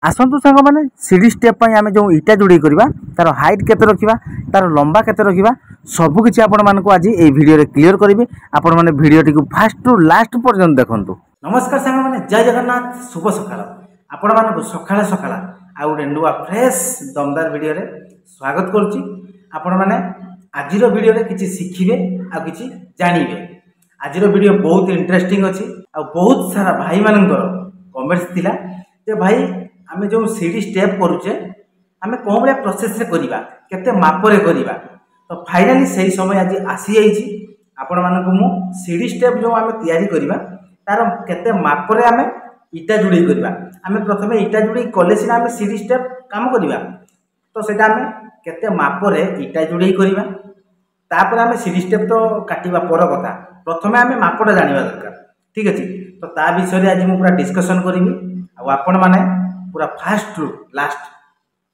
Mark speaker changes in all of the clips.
Speaker 1: आसतु सांग मैंने सीढ़ी स्टेप आम जो इटा जोड़ी करवा तार हाइट केते रखा तार लंबा केते रखा सबकि आपण मानक आज ये वीडियो क्लीयर करी आपण मैंने वीडियोटी को फास्ट रु लास्ट पर्यंत देखु। नमस्कार सांग मैंने जय जगन्नाथ शुभ सकाळ आपण मानक सकाळ सकाळ आ गोटे नुआ फ्रेश दमदार वीडियो रे स्वागत करुच्ची। आपण मैंने आज वीडियो रे किछि शिखिबे आ किछि जानिबे। आज वीडियो बहुत इंटरेस्टिंग अच्छी आ बहुत सारा भाई मानकर कमेंट्स थिला जे भाई आमे जो सीढ़ी स्टेप करुचे आमे कौन भाया प्रोसेस रे करिबा केते मापरे करिबा। तो फाइनली सही समय आज आसी जाइछि आपण मानकु मु सीढ़ी स्टेप जो आमे तैयारी करिबा तार केते मापरे आमे इटा जुड़ी करिबा। आमे प्रथमे इटा जुड़ी कले सिना आमे सीढ़ी स्टेप काम करिबा। तो सेटा आमे केते मापरे इटा जुड़ी करिबा तापर आमे सीढ़ी स्टेप तो काटिबा पर कथा प्रथमे आमे मापटा जानिबा दरकार। ठीक अछि तो ता विषय रे आज मु पूरा डिस्कशन करिवि आ आपण माने पूरा फास्ट रु लास्ट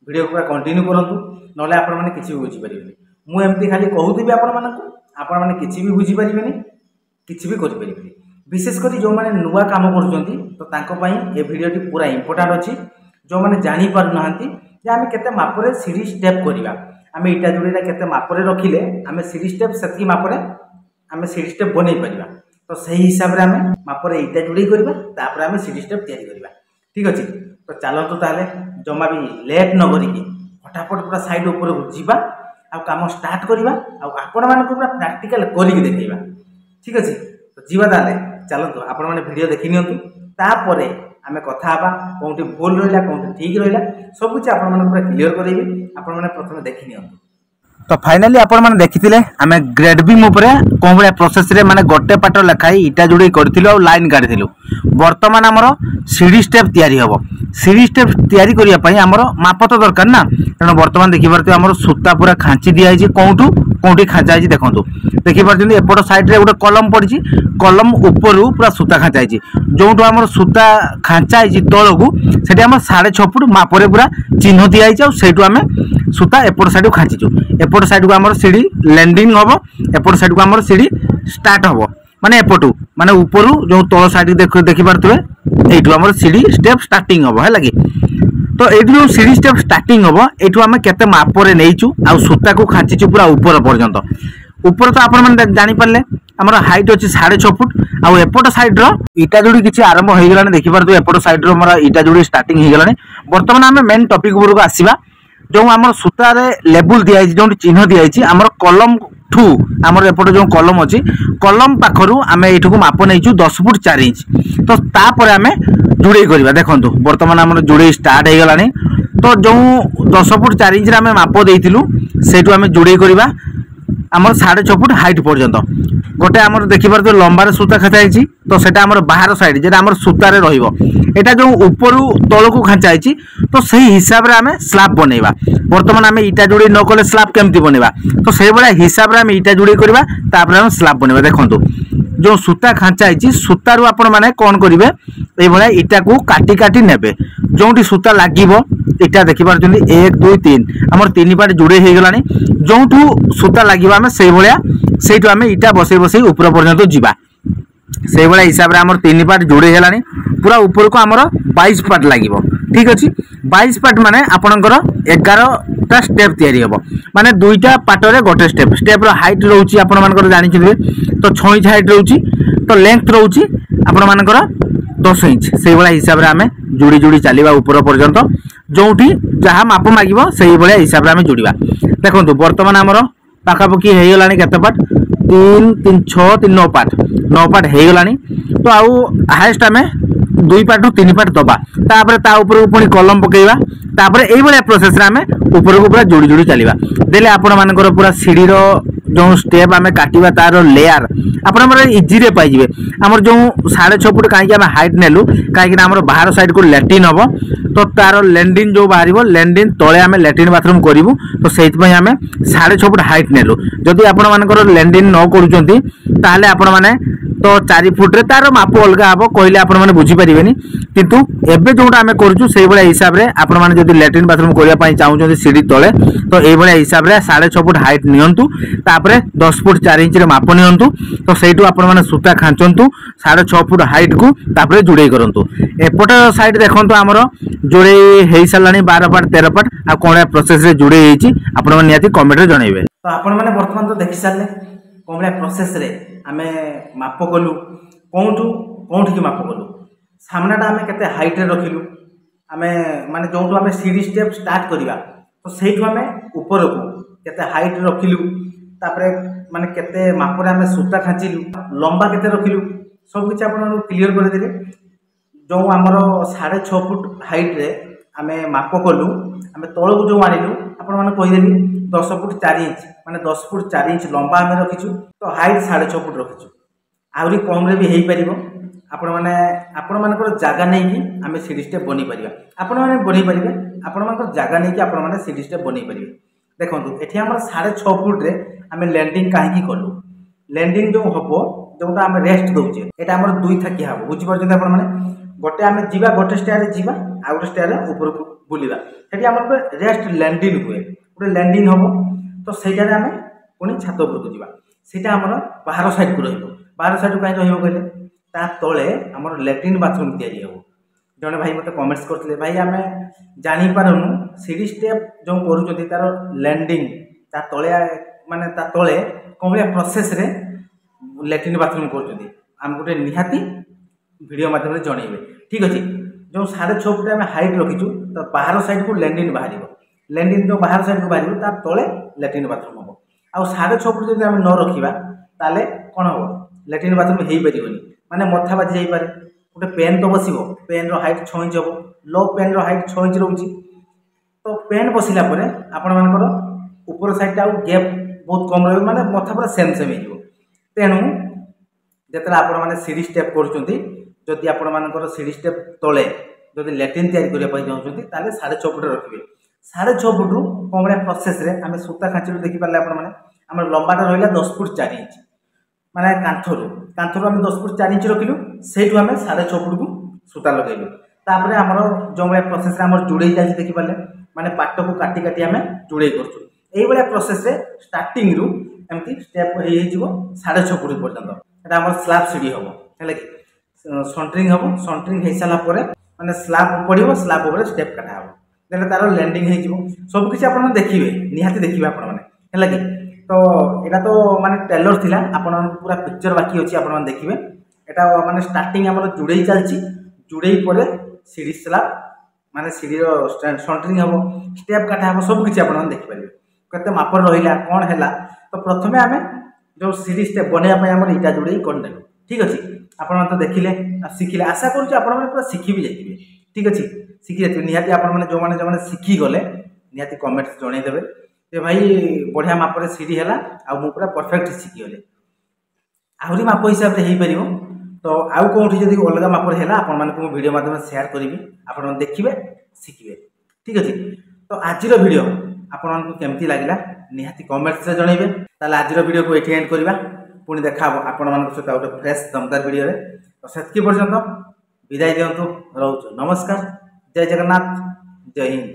Speaker 1: वीडियो पूरा कंटिन्यू करंतु नले आपण माने किछि भी बुझी परिबेनी। मु एमती खाली कहूथिबि आपण माने किछि भी बुझी परिबेनी किछि भी करि परिबेनी। विशेष करी जो माने नुवा काम करछंती तो तांको पई ए वीडियोटी पूरा इंपोर्टेंट अछि। जो माने जानि पार नहंती जे आमे केते मापरे सीढ़ी स्टेप करिबा आमे इटा जोड़ीला केते मापरे रखिले आमे सीढ़ी स्टेप सेति मापरे आमे सीढ़ी स्टेप बनै परिबा। तो सही हिसाब रे आमे मापरे इटा जोड़ी करिबा तापर आमे सीढ़ी स्टेप तैयारी करिबा। ठीक अछि तो चलतु ताले जमा भी लेट न करिकी फटाफट पूरा साइड ऊपर जीवा आ काम स्टार्ट करिबा आ आपण मानक पूरा प्रैक्टिकल करिक देखैबा। ठीक अछि तो जीवा ताले चलतु आपण माने वीडियो देखि नियंतु तापरे आमे कथा हबा कोंटी भूल रहला कोंटी ठीक रहला सब कुछ आपण मानक पूरा क्लियर करैबी। आपण माने प्रथमे देखि नियंतु। तो फाइनली आपण माने देखिथिले आमे ग्रेड बीम ऊपर कोन बडा प्रोसेस रे माने गोटे पाटर लखाई इटा जोड़ी करथिलु आ लाइन काढिथिलु। वर्तमान हमरो सीढ़ी स्टेप तैयारी हबो। सीढ़ी स्टेप तैयारी करिया पई हमरो माप तो दरकार ना तेणु वर्तमान देखि पारते हमरो सूता पूरा खांची दिया है कोंटू कोंटी खांचा है देखंतु देखि पारते एपट साइड रे गोटे कलम पड़ी कलम ऊपर पूरा सूता खांचा है जोंटू हमरो सूता खांचा है तळकू सेठी हमर 6.5 फुट मापरे पूरा चिन्ह दिया है सेठू आमे सूता एपट साइड को खांचीचु। एपट साइड को हमर सीढ़ी लैंडिंग हबो एपट साइड को हमर सीढ़ी स्टार्ट हबो माने एपटू माने ऊपर जो तळ साइड देखि पारतबे एठू हमर सीढ़ी स्टेप स्टार्टिंग हबो है लगी। तो एठू जो सीढ़ी स्टेप स्टार्टिंग हबो एठू आमे केते मापरे नेइचू आ सूता को खांचीचू पूरा ऊपर पर्यंत। ऊपर तो आपण माने जानि पारले हमर हाइट अछि 6.5 फुट आ एपट साइड रो इटा जोड़ी किछि आरंभ होई गेलाने देखि पारतु एपट साइड रो हमर इटा जोड़ी स्टार्टिंग होई गेलाने। वर्तमान आमे मेन टॉपिक ऊपर को आसीबा जो हमर सूता रे लेबल दिया है जो चिन्ह दिया है हमर कलम ठू हमर एपट जो कलम अछि कलम पाखरु आमे एठू को माप नेइचू 10 फुट 4 इंच। तो तापर आमे जुड़े करबा देखंतु वर्तमान हमर जुड़े स्टार्ट हे गेलानी। तो जो 10 फुट 4 इंच रे आमे माप देइथिलु सेठू आमे जुड़े करबा हमर 6.5 फुट हाइट पर्यंत। गोटे हमर देखि पारतो लंबार सूता खाचा है तो सेटा हमर बाहर साइड जेटा हमर सूता रे रहिबो एटा जो ऊपर तळ को खाचा है तो सही हिसाब रे आमे स्लैब बनेबा। वर्तमान आमे इटा जोड़ी न कले स्लैब केमति बनेबा तो सेही बडा हिसाब रे आमे इटा जोड़ी करबा तापर हम स्लैब बनेबा। देखंतु जो सूता खाचा है सूता रु आपण माने कोन करिवे ए बडा इटा को काटी काटी नेबे जोंटी सूता लागिबो इटा देखि पारछन्ती 1 2 3 हमर 3 पार्ट जुड़े हे गेलानी जोंठू सूता लागिबा आमे सेही बडा सेहिटु आमे इटा बसई बसई ऊपर पर्यंत जीवा सेही बडा हिसाब रे हमर 3 पार्ट जुड़े हेलानी पूरा ऊपर को हमर 22 पार्ट लागिबो। ठीक अछि 22 पार्ट माने आपनकर 11 टा स्टेप तैयारी हबो माने दुईटा पार्ट रे गोटे स्टेप स्टेप रो हाइट रहउची आपन मानकर जानि छिबे तो 6 इंच हाइट रहउची तो लेंथ रहउची आपन मानकर 10 इंच सेही बडा हिसाब रे आमे जुड़ी जुड़ी चलीबा ऊपर पर्यंत जोंठी जहा माप मागिबो सेही बडा हिसाब रे आमे जुड़ीबा। देखंतु वर्तमान हमर पाखा पकी हे गेलानी केते पार्ट 3 3 6 3 9 पार्ट 9 पार्ट हे गेलानी। तो आउ हाईएस्ट आमे 2 पार्ट रु 3 पार्ट दबा तापर ता ऊपर पुनी कलम पकेइबा तापर एई बडा प्रोसेस रे आमे ऊपर को पूरा जोड़ी जोड़ी चलीबा देले आपण मानकर पूरा सीढ़ी रो जो स्टेप आमे काटिबा तारो लेयर आपण हमर इजी रे पाई जिवे। हमर जो 6.5 फुट काई आमे हाइट नेलु काई कि हमर बाहर साइड को लैट्रिन हबो तो तारो लैंडिंग जो बाहरिबो लैंडिंग तळे आमे लैट्रिन बाथरूम करिवु तो सेहित पई आमे 6.5 फुट हाइट नेलु। जदि आपण मानकर लैंडिंग न करूचंती ताले आपण माने तो 4 फुट रे तार माप अलग हम कहले आपण मैंने बुझीपारे किंतु एबे जोटा आम करूँ से हिसाब से आपण मैंने जब लैट्रिन बाथरूम करने चाहते सीढ़ी तले तो ये हिसाब से 6.5 फुट हाइट नियंतु तापरे 10 फुट 4 इंच रे माप नियंतु तो सहीटू आपण मैंने सूता खांचतु 6.5 फुट हाइट को तापरे जुड़े करंतु एपट साइड देखंतु हमर जोड़े हे सारानी 12 फुट 13 फुट आ कोन प्रोसेस रे जुड़े हेची आपण मैंने निहाती कमेंट रे जणाइबे। तो आपण मैंने वर्तमान तो देखि सारले कोन प्रोसेस रे आमे माप कलु कोठू की माप कलु सामनाटा आमे केते हाइट रे रखिलु आमे माने जोंटू आमे सीढ़ी स्टेप स्टार्ट करिवा तो सेठू आमे ऊपर को केते हाइट रखिलु तापरे माने केते माप रे आमे सूता खांचिलु लंबा केते रखिलु सब किछ आपण क्लियर कर देले जो आमर 6.5 फुट हाइट रे आमे माप कलु आमे तळकु जो आनिलु आपण माने कहिदेली 10 फुट 4 इंच माने 10 फुट 4 इंच लंबा आमे रखिछु तो हाइट 6.5 फुट रखिछु आउरी कम रे भी हेई परिबो आपण मानकर जागा नहीं कि आमे सीढ़ी स्टेप बनी परिबा आपण माने बनी परिबे आपण मानकर जागा नहीं कि आपण माने सीढ़ी स्टेप बनी परिबे। देखंतु एठी हमर 6.5 फुट रे आमे लैंडिंग काहे की कलु लैंडिंग जो हबो जोटा आमे रेस्ट दउचे एटा हमर दुई थाकी हबो बुझि परछन आपण माने गोटे आमे जीवा गोटे स्टेयर रे जीवा आ गोटे स्टेयर रे ऊपर को बुलिबा सेठी हमर रेस्ट लैंडिंग हुए गोटे लैंडिंग हबो तो सेटा रे आमे पुनी छात ऊपर को जीवा सेटा हमर बाहर साइड को रहइबो बाहर साइड काहे रहइबो कहले ता तले हमर लैट्रिन बाथरूम तैयारी हबो जने भाई मते कमेंट्स करथिले भाई आमे जानि पारनु सीढ़ी स्टेप जो करूचथि तार लैंडिंग ता तले माने ता तले कोमलिया प्रोसेस रे लैट्रिन बाथरूम करूचथि हम गोटे निहाती वीडियो माध्यम रे जणैबे ठीक अछि जो 6.5 फुट आमे हाइट रखिछु तो बाहर साइड को लैंडिंग बाहरिबो लैंडिंग जो बाहर साइड को बाहरिबो ता तले लैट्रिन बाथरूम हबो आ 6.5 फुट जदि आमे न रखिबा ताले कोन हबो लैट्रिन बाथरूम हेई परिबोनी माने मथा बाजी जाई पारे गोटे पेन तो बसिबो पेन रो हाइट 6 इंच हबो लो पेन रो हाइट 6 इंच रहउची तो पेन बसिला परे आपण मानकर ऊपर साइड आ गैप बहुत कम रहबो माने मथा पूरा सेम सेम हेजिवो तेनु जेतला आपण माने सीढ़ी स्टेप करूचंती जदि आपण मानकर सीढ़ी स्टेप तळे जदि लैट्रिन तयारी करिया पई जाउचंती ताले 6.5 फुट रखिबे 6.5 फुट रु कोमळे प्रोसेस रे आमे सूता खांचिलु देखि पाले आपण माने हमर लंबाटा रहिला 10 फुट 4 इंच माने कांथरो आमे 10 फुट 4 इंच रखिलु सेठु आमे 6.5 फुट को सूता लगैलु तापरे हमर जोमळे प्रोसेस रे हमर जुड़ै जाय देखि पाले माने पाट को काटी काटी आमे जुड़ै करछु एई बळे प्रोसेस रे स्टार्टिंग रु एमती स्टेप हेई हिजिवो 6.5 फुट पर्यंत एटा हमर स्लैब सीढ़ी हबो हेले कि सेंटरिंग हेई साला परे माने स्लैब पडिवो स्लैब ऊपर स्टेप काटा हबो देले तार लैंडिंग हेजिवो सब किछ आपण देखिबे निहाती देखिबे आपण माने हेले कि तो एटा तो माने टेलर थिला आपण पूरा पिक्चर बाकी अछि आपण माने देखिबे एटा माने स्टार्टिंग हमर जुड़ै चलछि जुड़ै परे सीढ़ी स्लैब माने सीढ़ी रो सेंटरिंग हबो स्टेप काटा हबो सब किछ आपण माने देखि परिबे कते मापर रहिला कोन हैला तो प्रथमे आमे जो सीढ़ी स्टेप बनेया पय हमर इटा जुड़ै करदेलु ठीक अछि आपण माने तो देखिले सिखिले आशा करू छी आपण माने पूरा सिखि भी जाइबे ठीक अछि सिखि जाइबे निहाती आपण माने जो माने सिखि गले निहाती कमेंट्स जणै देबे जे भाई बढ़िया माप रे सीढ़ी हैला आ मु पूरा परफेक्ट सिखि गले आहुरी माप हिसाब रे हेई परिबो तो आउ कोठी जदी अलगा माप रे हैला आपण माने को वीडियो माध्यम शेयर करिवि आपण माने देखिबे सिखिबे ठीक अछि तो आज रो वीडियो आपण माने केमती लागिला निहाती कमेंट्स रे जणैबे ताले आज रो वीडियो को एठी एंड करबा पुणी देखा आपण मानक सहित गोटे फ्रेश दमदार वीडियो रे तो सेतकी पर्यंत विदाय दियंतु रहउछु नमस्कार जय जगन्नाथ जय हिंद।